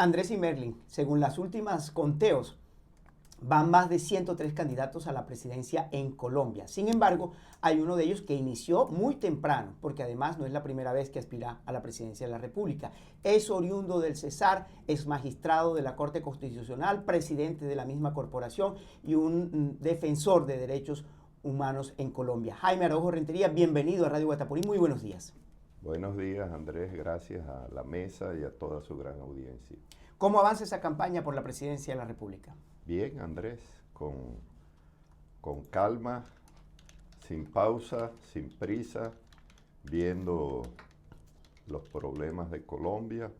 Andrés y Merlin, según las últimas conteos, van más de 103 candidatos a la presidencia en Colombia. Sin embargo, hay uno de ellos que inició muy temprano, porque además no es la primera vez que aspira a la presidencia de la República. Es oriundo del Cesar, es magistrado de la Corte Constitucional, presidente de la misma corporación y un defensor de derechos humanos en Colombia. Jaime Araujo Rentería, bienvenido a Radio Guatapurí. Muy buenos días. Buenos días, Andrés. Gracias a la mesa y a toda su gran audiencia. ¿Cómo avanza esa campaña por la presidencia de la República? Bien, Andrés, con calma, sin pausa, sin prisa, viendo los problemas de Colombia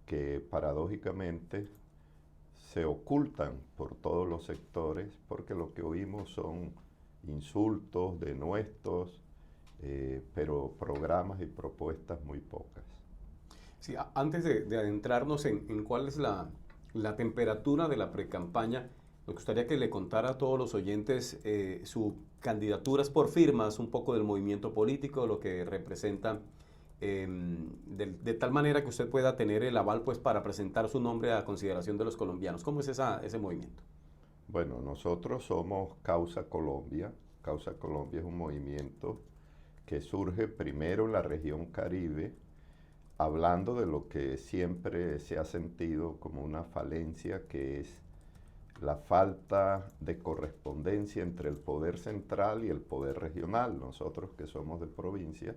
que paradójicamente se ocultan por todos los sectores porque lo que oímos son insultos, denuestos, pero programas y propuestas muy pocas. Sí, antes de adentrarnos en cuál es la temperatura de la precampaña, me gustaría que le contara a todos los oyentes sus candidaturas por firmas, un poco del movimiento político, lo que representa, de tal manera que usted pueda tener el aval pues, para presentar su nombre a consideración de los colombianos. ¿Cómo es ese movimiento? Bueno, nosotros somos Causa Colombia. Causa Colombia es un movimiento que surge primero en la región Caribe, hablando de lo que siempre se ha sentido como una falencia, que es la falta de correspondencia entre el poder central y el poder regional. Nosotros que somos de provincia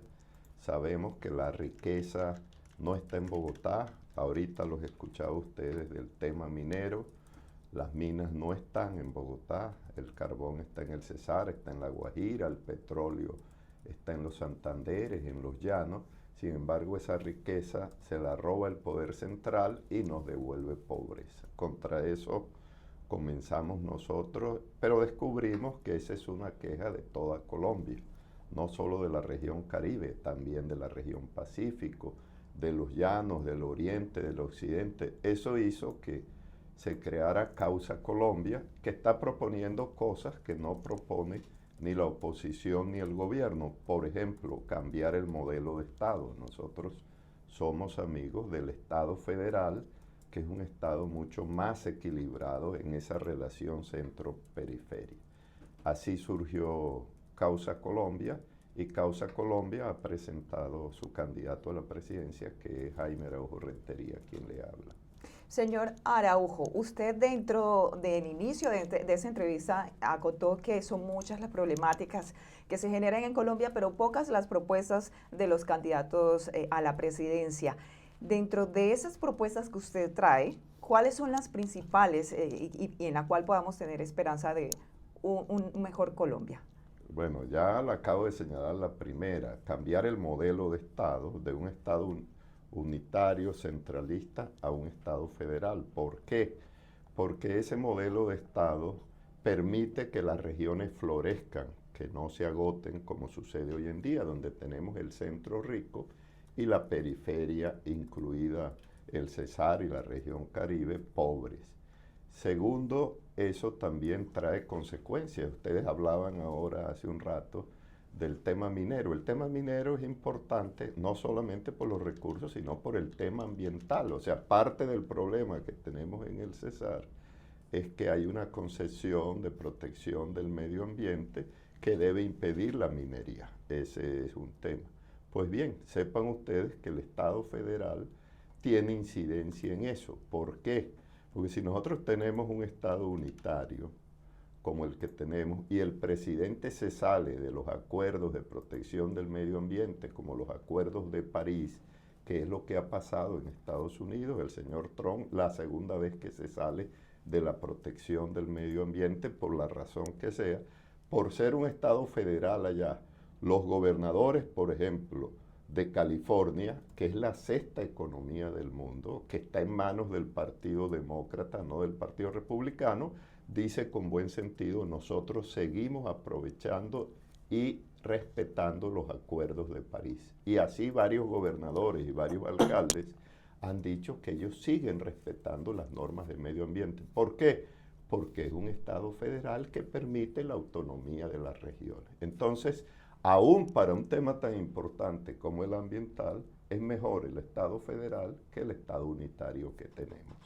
sabemos que la riqueza no está en Bogotá. Ahorita los escuchaba ustedes del tema minero. Las minas no están en Bogotá, el carbón está en el Cesar, está en La Guajira, el petróleo está en los Santanderes, en los llanos. Sin embargo, esa riqueza se la roba el poder central y nos devuelve pobreza. Contra eso comenzamos nosotros, pero descubrimos que esa es una queja de toda Colombia, no solo de la región Caribe, también de la región Pacífico, de los llanos, del oriente, del occidente. Eso hizo que se creara Causa Colombia, que está proponiendo cosas que no propone ni la oposición ni el gobierno. Por ejemplo, cambiar el modelo de Estado. Nosotros somos amigos del Estado federal, que es un Estado mucho más equilibrado en esa relación centro-periferia. Así surgió Causa Colombia, y Causa Colombia ha presentado su candidato a la presidencia, que es Jaime Araujo Rentería, quien le habla. Señor Araujo, usted dentro del inicio de esa entrevista acotó que son muchas las problemáticas que se generan en Colombia, pero pocas las propuestas de los candidatos a la presidencia. Dentro de esas propuestas que usted trae, ¿cuáles son las principales y en la cual podamos tener esperanza de un mejor Colombia? Bueno, ya la acabo de señalar la primera, cambiar el modelo de Estado, de un Estado unitario, centralista, a un Estado federal. ¿Por qué? Porque ese modelo de Estado permite que las regiones florezcan, que no se agoten como sucede hoy en día, donde tenemos el centro rico y la periferia, incluida el Cesar y la región Caribe, pobres. Segundo, eso también trae consecuencias. Ustedes hablaban ahora hace un rato del tema minero. El tema minero es importante no solamente por los recursos, sino por el tema ambiental. O sea, parte del problema que tenemos en el Cesar es que hay una concepción de protección del medio ambiente que debe impedir la minería. Ese es un tema. Pues bien, sepan ustedes que el Estado federal tiene incidencia en eso. ¿Por qué? Porque si nosotros tenemos un Estado unitario, como el que tenemos, y el presidente se sale de los acuerdos de protección del medio ambiente, como los acuerdos de París, que es lo que ha pasado en Estados Unidos, el señor Trump, la segunda vez que se sale de la protección del medio ambiente, por la razón que sea, por ser un Estado federal allá. Los gobernadores, por ejemplo, de California, que es la sexta economía del mundo, que está en manos del Partido Demócrata, no del Partido Republicano, dice con buen sentido, nosotros seguimos aprovechando y respetando los acuerdos de París. Y así varios gobernadores y varios alcaldes han dicho que ellos siguen respetando las normas del medio ambiente. ¿Por qué? Porque es un Estado federal que permite la autonomía de las regiones. Entonces, aún para un tema tan importante como el ambiental, es mejor el Estado federal que el Estado unitario que tenemos.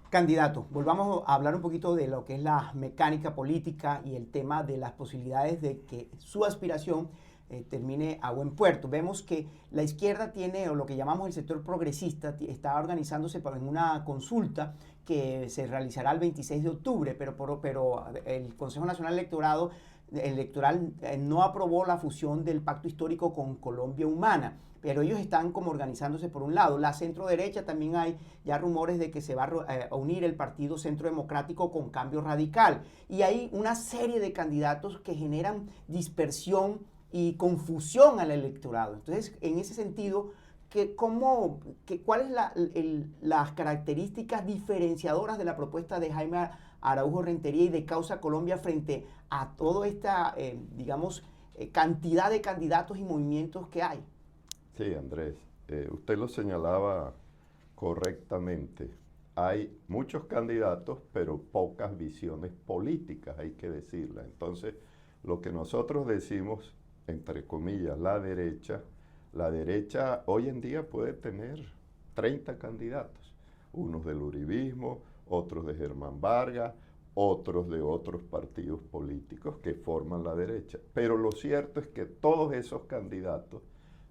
Candidato, volvamos a hablar un poquito de lo que es la mecánica política y el tema de las posibilidades de que su aspiración termine a buen puerto. Vemos que la izquierda tiene, o lo que llamamos el sector progresista, está organizándose en una consulta que se realizará el 26 de octubre, pero el Consejo Nacional Electoral no aprobó la fusión del pacto histórico con Colombia Humana, pero ellos están como organizándose por un lado. La centro derecha también hay ya rumores de que se va a unir el partido Centro Democrático con Cambio Radical, y hay una serie de candidatos que generan dispersión y confusión al electorado. Entonces, en ese sentido, ¿cuáles las características diferenciadoras de la propuesta de Jaime Araújo Rentería y de Causa Colombia frente a toda esta, cantidad de candidatos y movimientos que hay? Sí, Andrés, usted lo señalaba correctamente. Hay muchos candidatos, pero pocas visiones políticas, hay que decirla. Entonces, lo que nosotros decimos, entre comillas, la derecha hoy en día puede tener 30 candidatos, unos del uribismo, otros de Germán Vargas, otros de otros partidos políticos que forman la derecha. Pero lo cierto es que todos esos candidatos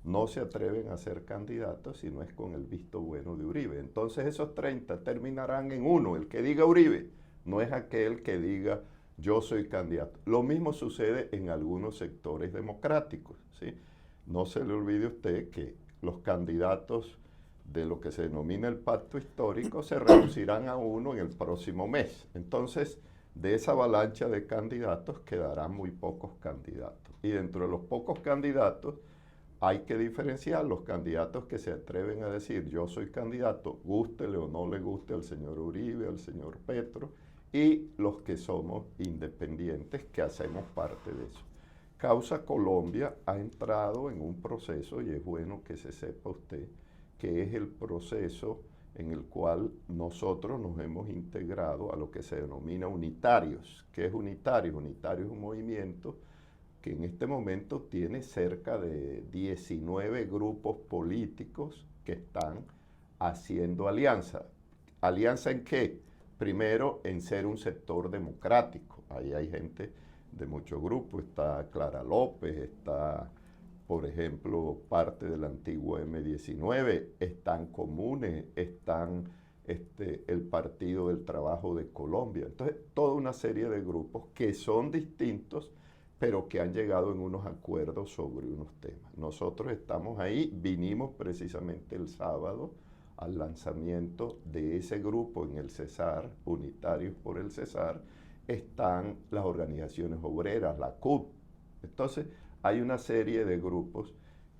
no se atreven a ser candidatos si no es con el visto bueno de Uribe. Entonces esos 30 terminarán en uno, el que diga Uribe, no es aquel que diga yo soy candidato. Lo mismo sucede en algunos sectores democráticos, ¿sí? No se le olvide a usted que los candidatos de lo que se denomina el pacto histórico se reducirán a uno en el próximo mes. Entonces, de esa avalancha de candidatos quedarán muy pocos candidatos. Y dentro de los pocos candidatos hay que diferenciar los candidatos que se atreven a decir yo soy candidato, gústele o no le guste al señor Uribe, al señor Petro, y los que somos independientes, que hacemos parte de eso. Causa Colombia ha entrado en un proceso, y es bueno que se sepa usted, que es el proceso en el cual nosotros nos hemos integrado a lo que se denomina unitarios. ¿Qué es unitario? Unitario es un movimiento que en este momento tiene cerca de 19 grupos políticos que están haciendo alianza. ¿Alianza en qué? Primero, en ser un sector democrático. Ahí hay gente de muchos grupos. Está Clara López, está, por ejemplo, parte del antiguo M19, están Comunes, están el Partido del Trabajo de Colombia. Entonces, toda una serie de grupos que son distintos, pero que han llegado en unos acuerdos sobre unos temas. Nosotros estamos ahí, vinimos precisamente el sábado al lanzamiento de ese grupo en el Cesar, Unitarios por el Cesar, están las organizaciones obreras, la CUT. Entonces, hay una serie de grupos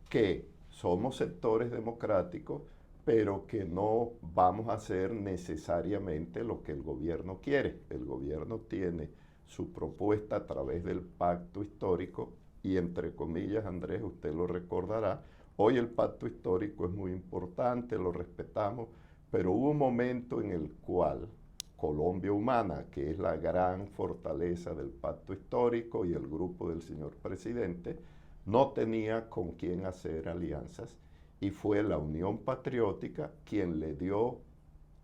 que somos sectores democráticos, pero que no vamos a hacer necesariamente lo que el gobierno quiere. El gobierno tiene su propuesta a través del pacto histórico y, entre comillas, Andrés, usted lo recordará, hoy el pacto histórico es muy importante, lo respetamos, pero hubo un momento en el cual Colombia Humana, que es la gran fortaleza del pacto histórico y el grupo del señor presidente, no tenía con quién hacer alianzas, y fue la Unión Patriótica quien le dio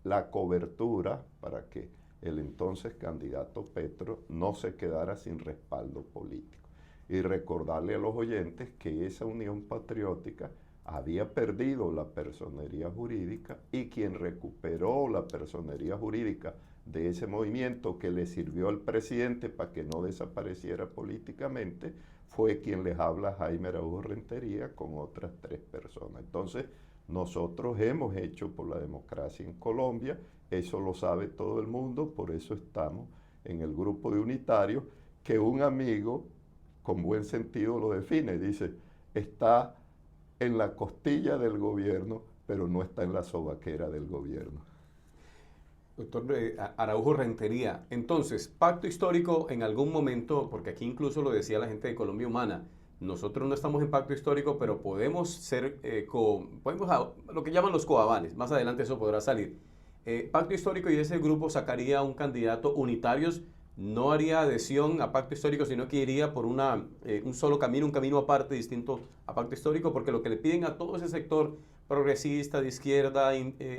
la cobertura para que el entonces candidato Petro no se quedara sin respaldo político. Y recordarle a los oyentes que esa Unión Patriótica había perdido la personería jurídica, y quien recuperó la personería jurídica de ese movimiento que le sirvió al presidente para que no desapareciera políticamente fue quien les habla, Jaime Araújo Rentería, con otras 3 personas. Entonces, nosotros hemos hecho por la democracia en Colombia, eso lo sabe todo el mundo, por eso estamos en el grupo de unitarios, que un amigo con buen sentido lo define, dice, está en la costilla del gobierno, pero no está en la sobaquera del gobierno. Doctor Araújo Rentería, entonces, pacto histórico en algún momento, porque aquí incluso lo decía la gente de Colombia Humana, nosotros no estamos en pacto histórico, pero podemos ser, lo que llaman los coavales, más adelante eso podrá salir. Pacto histórico, y ese grupo sacaría un candidato unitarios no haría adhesión a pacto histórico, sino que iría por un solo camino, un camino aparte, distinto a pacto histórico, porque lo que le piden a todo ese sector progresista, de izquierda,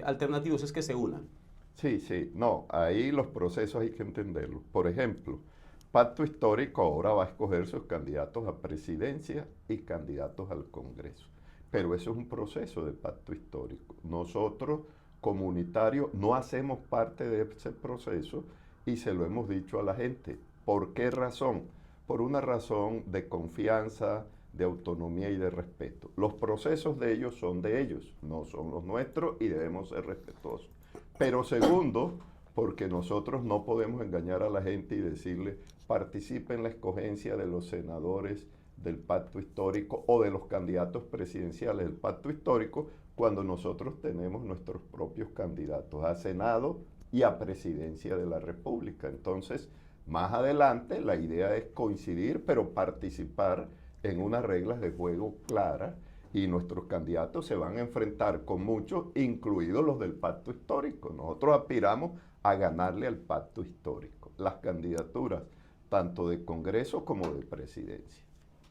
alternativos, es que se unan. Sí, sí, no, ahí los procesos hay que entenderlos. Por ejemplo, pacto histórico ahora va a escoger sus candidatos a presidencia y candidatos al Congreso. Pero eso es un proceso de pacto histórico. Nosotros, comunitarios, no hacemos parte de ese proceso y se lo hemos dicho a la gente. ¿Por qué razón? Por una razón de confianza, de autonomía y de respeto. Los procesos de ellos son de ellos, no son los nuestros y debemos ser respetuosos. Pero segundo, porque nosotros no podemos engañar a la gente y decirle participe en la escogencia de los senadores del pacto histórico o de los candidatos presidenciales del pacto histórico cuando nosotros tenemos nuestros propios candidatos a Senado y a Presidencia de la República. Entonces, más adelante la idea es coincidir, pero participar en unas reglas de juego claras y nuestros candidatos se van a enfrentar con muchos, incluidos los del pacto histórico. Nosotros aspiramos a ganarle al pacto histórico las candidaturas tanto de Congreso como de Presidencia.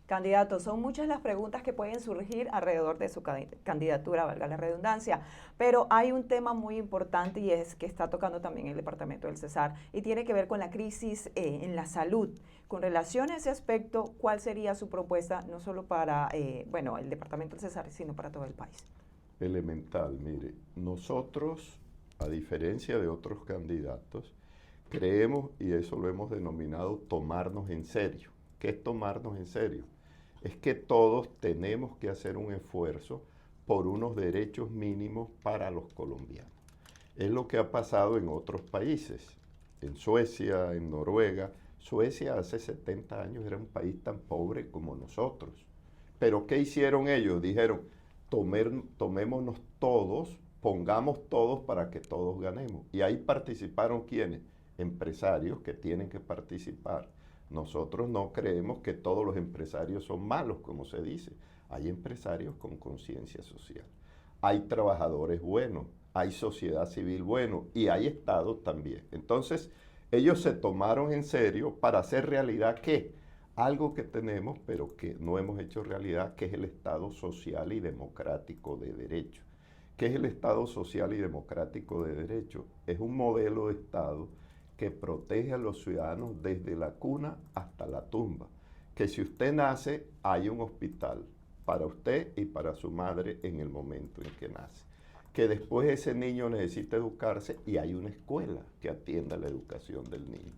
Candidatos, son muchas las preguntas que pueden surgir alrededor de su candidatura, valga la redundancia, pero hay un tema muy importante y es que está tocando también el departamento del Cesar y tiene que ver con la crisis en la salud. Con relación a ese aspecto, ¿cuál sería su propuesta, no solo para el departamento del Cesar, sino para todo el país? Elemental, mire, nosotros, a diferencia de otros candidatos, creemos, y eso lo hemos denominado, tomarnos en serio. ¿Qué es tomarnos en serio? Es que todos tenemos que hacer un esfuerzo por unos derechos mínimos para los colombianos. Es lo que ha pasado en otros países, en Suecia, en Noruega. Suecia hace 70 años era un país tan pobre como nosotros. Pero ¿qué hicieron ellos? Dijeron, tomémonos todos, pongamos todos para que todos ganemos. Y ahí participaron ¿quiénes? Empresarios que tienen que participar. Nosotros no creemos que todos los empresarios son malos, como se dice. Hay empresarios con conciencia social. Hay trabajadores buenos, hay sociedad civil bueno y hay Estado también. Entonces, ellos se tomaron en serio para hacer realidad ¿qué? Algo que tenemos, pero que no hemos hecho realidad, que es el Estado social y democrático de derecho. ¿Qué es el Estado social y democrático de derecho? Es un modelo de Estado que protege a los ciudadanos desde la cuna hasta la tumba. Que si usted nace, hay un hospital para usted y para su madre en el momento en que nace. Que después ese niño necesita educarse y hay una escuela que atienda la educación del niño.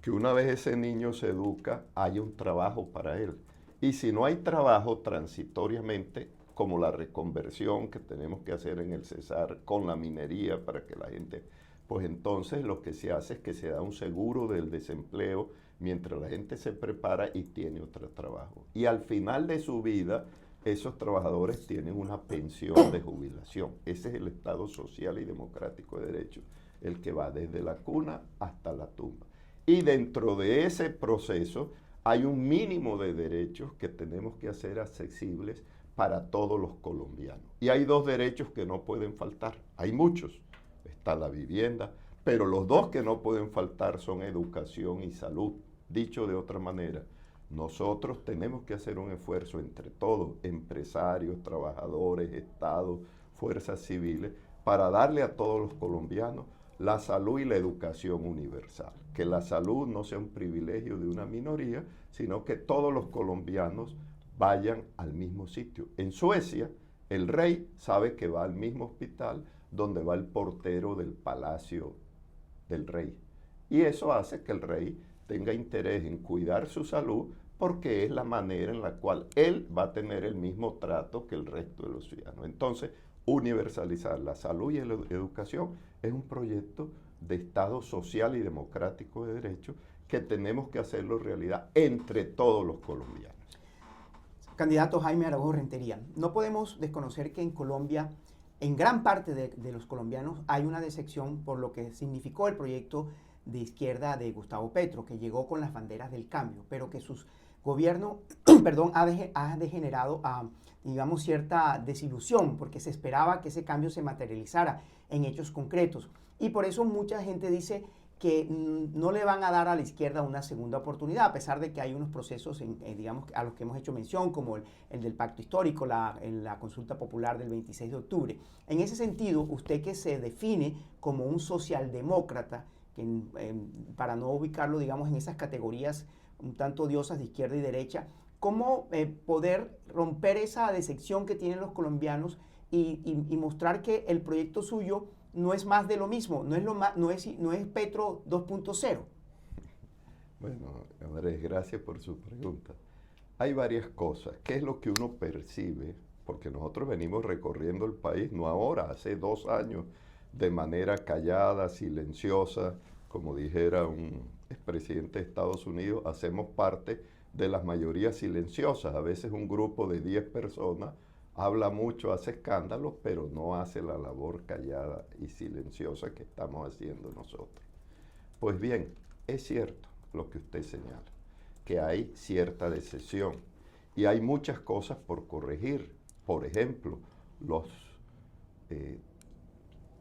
Que una vez ese niño se educa, hay un trabajo para él. Y si no hay trabajo, transitoriamente, como la reconversión que tenemos que hacer en el Cesar con la minería para que la gente... pues entonces lo que se hace es que se da un seguro del desempleo mientras la gente se prepara y tiene otro trabajo. Y al final de su vida, esos trabajadores tienen una pensión de jubilación. Ese es el Estado social y democrático de derecho, el que va desde la cuna hasta la tumba. Y dentro de ese proceso hay un mínimo de derechos que tenemos que hacer accesibles para todos los colombianos. Y hay dos derechos que no pueden faltar. Hay muchos. Está la vivienda, pero los dos que no pueden faltar son educación y salud. Dicho de otra manera, nosotros tenemos que hacer un esfuerzo entre todos, empresarios, trabajadores, Estado, fuerzas civiles, para darle a todos los colombianos la salud y la educación universal. Que la salud no sea un privilegio de una minoría, sino que todos los colombianos vayan al mismo sitio. En Suecia, el rey sabe que va al mismo hospital donde va el portero del palacio del rey. Y eso hace que el rey tenga interés en cuidar su salud porque es la manera en la cual él va a tener el mismo trato que el resto de los ciudadanos. Entonces, universalizar la salud y la educación es un proyecto de Estado social y democrático de derecho que tenemos que hacerlo realidad entre todos los colombianos. Candidato Jaime Araújo Rentería, no podemos desconocer que en Colombia, en gran parte de los colombianos, hay una decepción por lo que significó el proyecto de izquierda de Gustavo Petro, que llegó con las banderas del cambio, pero que su gobierno ha degenerado a, digamos, cierta desilusión, porque se esperaba que ese cambio se materializara en hechos concretos. Y por eso mucha gente dice que no le van a dar a la izquierda una segunda oportunidad, a pesar de que hay unos procesos, digamos, a los que hemos hecho mención, como el del pacto histórico, la consulta popular del 26 de octubre. En ese sentido, usted que se define como un socialdemócrata, para no ubicarlo, digamos, en esas categorías un tanto odiosas de izquierda y derecha, ¿cómo poder romper esa decepción que tienen los colombianos y mostrar que el proyecto suyo no es más de lo mismo, no es Petro 2.0? Bueno, Andrés, gracias por su pregunta. Hay varias cosas. ¿Qué es lo que uno percibe? Porque nosotros venimos recorriendo el país, no ahora, hace 2 años, de manera callada, silenciosa, como dijera un expresidente de Estados Unidos, hacemos parte de las mayorías silenciosas. A veces un grupo de 10 personas habla mucho, hace escándalos, pero no hace la labor callada y silenciosa que estamos haciendo nosotros. Pues bien, es cierto lo que usted señala, que hay cierta decepción y hay muchas cosas por corregir. Por ejemplo, los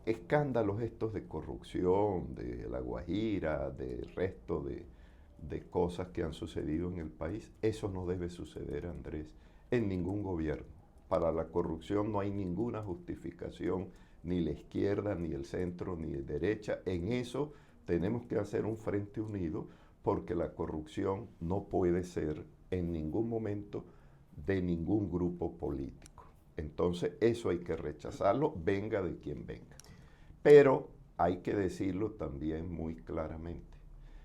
escándalos estos de corrupción, de La Guajira, del resto de cosas que han sucedido en el país, eso no debe suceder, Andrés, en ningún gobierno. Para la corrupción no hay ninguna justificación, ni la izquierda, ni el centro, ni la derecha. En eso tenemos que hacer un frente unido, porque la corrupción no puede ser en ningún momento de ningún grupo político. Entonces eso hay que rechazarlo, venga de quien venga. Pero hay que decirlo también muy claramente.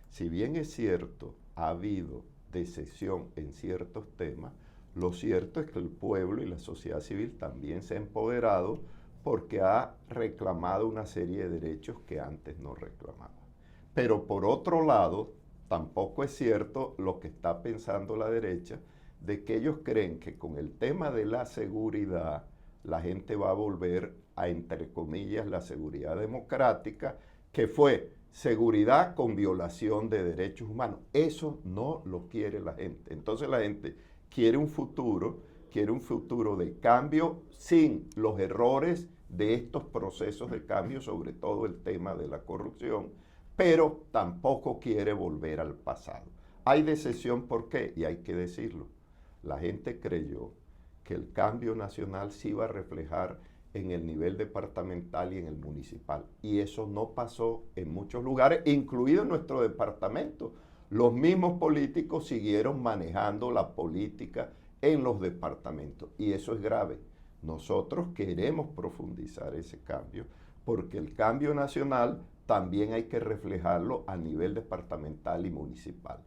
Si bien es cierto, ha habido decepción en ciertos temas, lo cierto es que el pueblo y la sociedad civil también se ha empoderado porque ha reclamado una serie de derechos que antes no reclamaba. Pero por otro lado, tampoco es cierto lo que está pensando la derecha, de que ellos creen que con el tema de la seguridad la gente va a volver a, entre comillas, la seguridad democrática, que fue seguridad con violación de derechos humanos. Eso no lo quiere la gente. Entonces la gente quiere un futuro de cambio sin los errores de estos procesos de cambio, sobre todo el tema de la corrupción, pero tampoco quiere volver al pasado. Hay decepción, ¿por qué? Y hay que decirlo. La gente creyó que el cambio nacional se iba a reflejar en el nivel departamental y en el municipal. Y eso no pasó en muchos lugares, incluido en nuestro departamento. Los mismos políticos siguieron manejando la política en los departamentos. Y eso es grave. Nosotros queremos profundizar ese cambio, porque el cambio nacional también hay que reflejarlo a nivel departamental y municipal.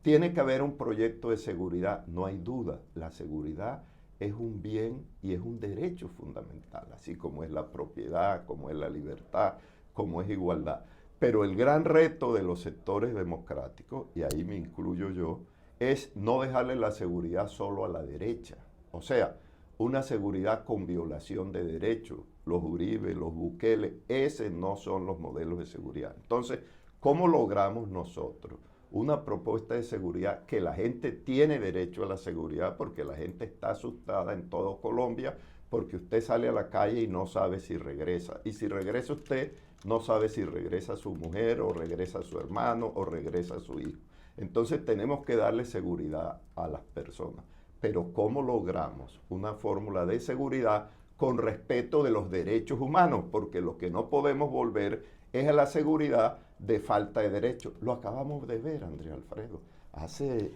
Tiene que haber un proyecto de seguridad, no hay duda. La seguridad es un bien y es un derecho fundamental, así como es la propiedad, como es la libertad, como es igualdad. Pero el gran reto de los sectores democráticos, y ahí me incluyo yo, es no dejarle la seguridad solo a la derecha. O sea, una seguridad con violación de derechos. Los Uribe, los Bukele, esos no son los modelos de seguridad. Entonces, ¿cómo logramos nosotros una propuesta de seguridad que la gente tiene derecho a la seguridad, porque la gente está asustada en todo Colombia, porque usted sale a la calle y no sabe si regresa? Y si regresa usted, no sabe si regresa su mujer, o regresa su hermano, o regresa su hijo. Entonces tenemos que darle seguridad a las personas. Pero ¿cómo logramos una fórmula de seguridad con respeto de los derechos humanos? Porque lo que no podemos volver es a la seguridad de falta de derechos. Lo acabamos de ver, Andrés Alfredo.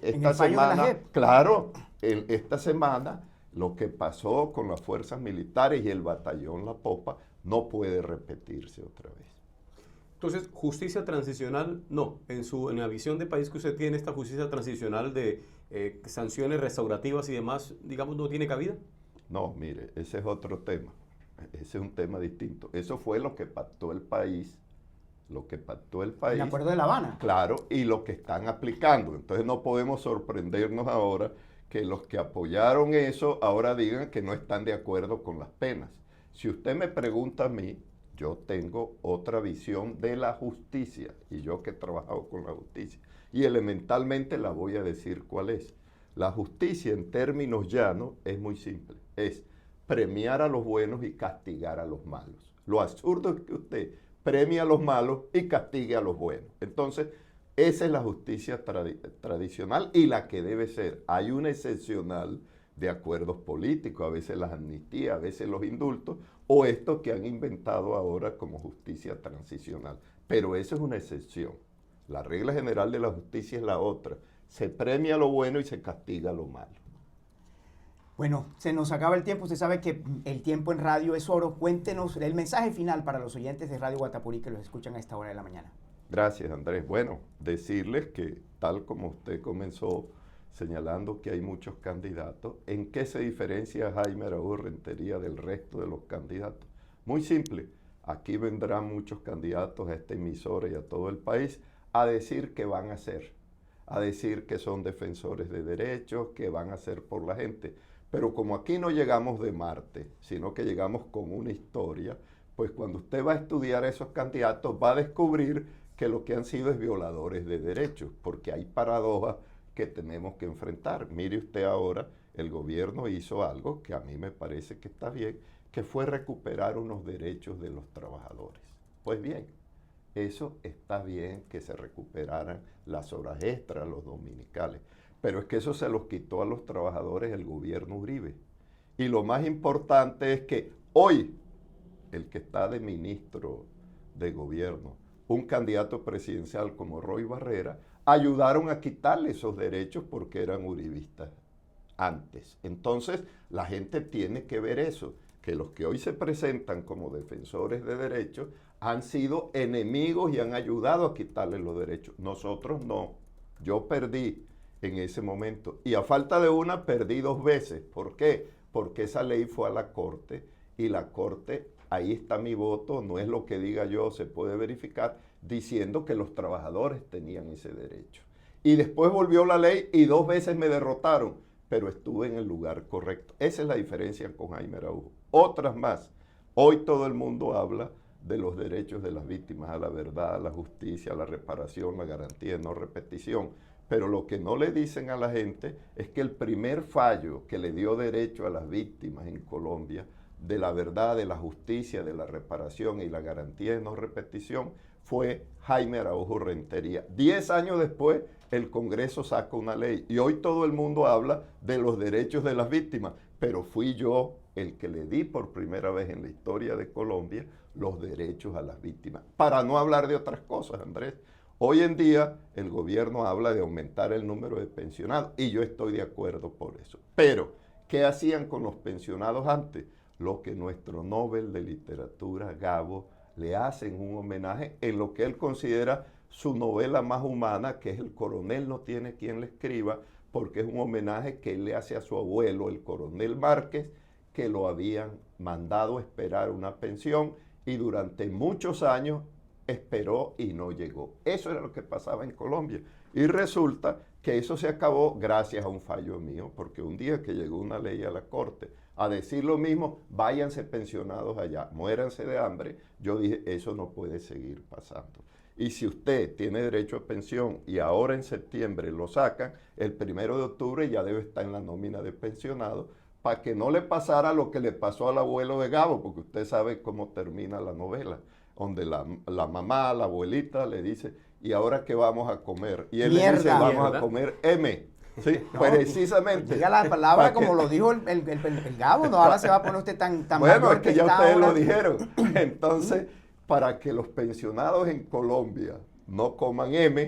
Esta semana, claro, esta semana lo que pasó con las fuerzas militares y el batallón La Popa no puede repetirse otra vez. Entonces, justicia transicional, no. En la visión de país que usted tiene, esta justicia transicional de sanciones restaurativas y demás, digamos, ¿no tiene cabida? No, mire, ese es otro tema. Ese es un tema distinto. Eso fue lo que pactó el país. El Acuerdo de La Habana. Claro, y lo que están aplicando. Entonces no podemos sorprendernos ahora que los que apoyaron eso ahora digan que no están de acuerdo con las penas. Si usted me pregunta a mí, yo tengo otra visión de la justicia, y yo que he trabajado con la justicia, y elementalmente la voy a decir cuál es. La justicia en términos llanos es muy simple, es premiar a los buenos y castigar a los malos. Lo absurdo es que usted premie a los malos y castigue a los buenos. Entonces, esa es la justicia tradicional y la que debe ser. Hay una excepcional de acuerdos políticos, a veces las amnistías, a veces los indultos, o esto que han inventado ahora como justicia transicional. Pero eso es una excepción. La regla general de la justicia es la otra. Se premia lo bueno y se castiga lo malo. Bueno, se nos acaba el tiempo. Usted sabe que el tiempo en radio es oro. Cuéntenos el mensaje final para los oyentes de Radio Guatapurí que los escuchan a esta hora de la mañana. Gracias, Andrés. Bueno, decirles que tal como usted comenzó señalando que hay muchos candidatos, ¿en qué se diferencia Jaime Araújo Rentería del resto de los candidatos? Muy simple. Aquí vendrán muchos candidatos a esta emisora y a todo el país a decir que van a hacer, a decir que son defensores de derechos, que van a hacer por la gente. Pero como aquí no llegamos de Marte, sino que llegamos con una historia, pues cuando usted va a estudiar a esos candidatos va a descubrir que lo que han sido es violadores de derechos, porque hay paradojas que tenemos que enfrentar. Mire usted ahora, el gobierno hizo algo que a mí me parece que está bien, que fue recuperar unos derechos de los trabajadores. Pues bien, eso está bien que se recuperaran las horas extras, los dominicales, pero es que eso se los quitó a los trabajadores el gobierno Uribe. Y lo más importante es que hoy, el que está de ministro de gobierno, un candidato presidencial como Roy Barrera, ayudaron a quitarle esos derechos porque eran uribistas antes. Entonces, la gente tiene que ver eso, que los que hoy se presentan como defensores de derechos han sido enemigos y han ayudado a quitarle los derechos. Nosotros no. Yo perdí en ese momento. Y a falta de una, perdí 2 veces. ¿Por qué? Porque esa ley fue a la Corte y la Corte, ahí está mi voto, no es lo que diga yo, se puede verificar, diciendo que los trabajadores tenían ese derecho. Y después volvió la ley y 2 veces me derrotaron, pero estuve en el lugar correcto. Esa es la diferencia con Jaime Araújo. Otras más. Hoy todo el mundo habla de los derechos de las víctimas, a la verdad, a la justicia, a la reparación, la garantía de no repetición. Pero lo que no le dicen a la gente es que el primer fallo que le dio derecho a las víctimas en Colombia, de la verdad, de la justicia, de la reparación y la garantía de no repetición, fue Jaime Araújo Rentería. 10 años después, el Congreso saca una ley y hoy todo el mundo habla de los derechos de las víctimas, pero fui yo el que le di por primera vez en la historia de Colombia los derechos a las víctimas. Para no hablar de otras cosas, Andrés. Hoy en día el gobierno habla de aumentar el número de pensionados y yo estoy de acuerdo por eso. Pero, ¿qué hacían con los pensionados antes? Lo que nuestro Nobel de Literatura, Gabo, le hacen un homenaje en lo que él considera su novela más humana, que es El coronel no tiene quien le escriba, porque es un homenaje que él le hace a su abuelo, el coronel Márquez, que lo habían mandado a esperar una pensión y durante muchos años esperó y no llegó. Eso era lo que pasaba en Colombia. Y resulta que eso se acabó gracias a un fallo mío, porque un día que llegó una ley a la Corte a decir lo mismo, váyanse pensionados allá, muéranse de hambre, yo dije, eso no puede seguir pasando. Y si usted tiene derecho a pensión y ahora en septiembre lo sacan, el 1 de octubre ya debe estar en la nómina de pensionados, para que no le pasara lo que le pasó al abuelo de Gabo, porque usted sabe cómo termina la novela, donde la mamá, la abuelita le dice, ¿y ahora qué vamos a comer? Y él le dice, vamos a comer M. Sí, no, precisamente. Diga la palabra como lo dijo el Gabo, no, ahora se va a poner usted tan bueno, mayor es que ya ustedes ahora. lo dijeron. Entonces, para que los pensionados en Colombia no coman M,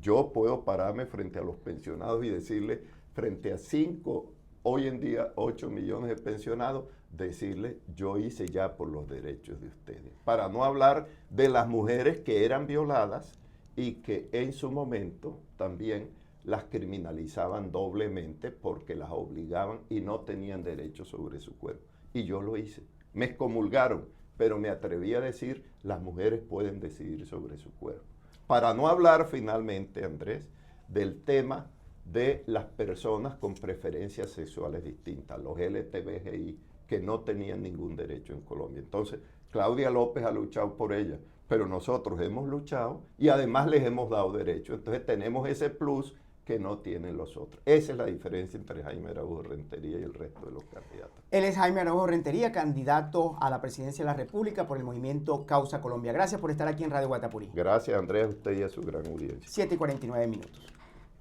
yo puedo pararme frente a los pensionados y decirle, frente a 5, hoy en día 8 millones de pensionados, decirle, yo hice ya por los derechos de ustedes. Para no hablar de las mujeres que eran violadas y que en su momento también las criminalizaban doblemente porque las obligaban y no tenían derecho sobre su cuerpo. Y yo lo hice. Me excomulgaron, pero me atreví a decir, las mujeres pueden decidir sobre su cuerpo. Para no hablar finalmente, Andrés, del tema de las personas con preferencias sexuales distintas, los LGTBI, que no tenían ningún derecho en Colombia. Entonces, Claudia López ha luchado por ella, pero nosotros hemos luchado y además les hemos dado derecho. Entonces tenemos ese plus que no tienen los otros. Esa es la diferencia entre Jaime Araújo Rentería y el resto de los candidatos. Él es Jaime Araújo Rentería, candidato a la presidencia de la República por el movimiento Causa Colombia. Gracias por estar aquí en Radio Guatapurí. Gracias, Andrés, a usted y a su gran audiencia. 7:49 minutos.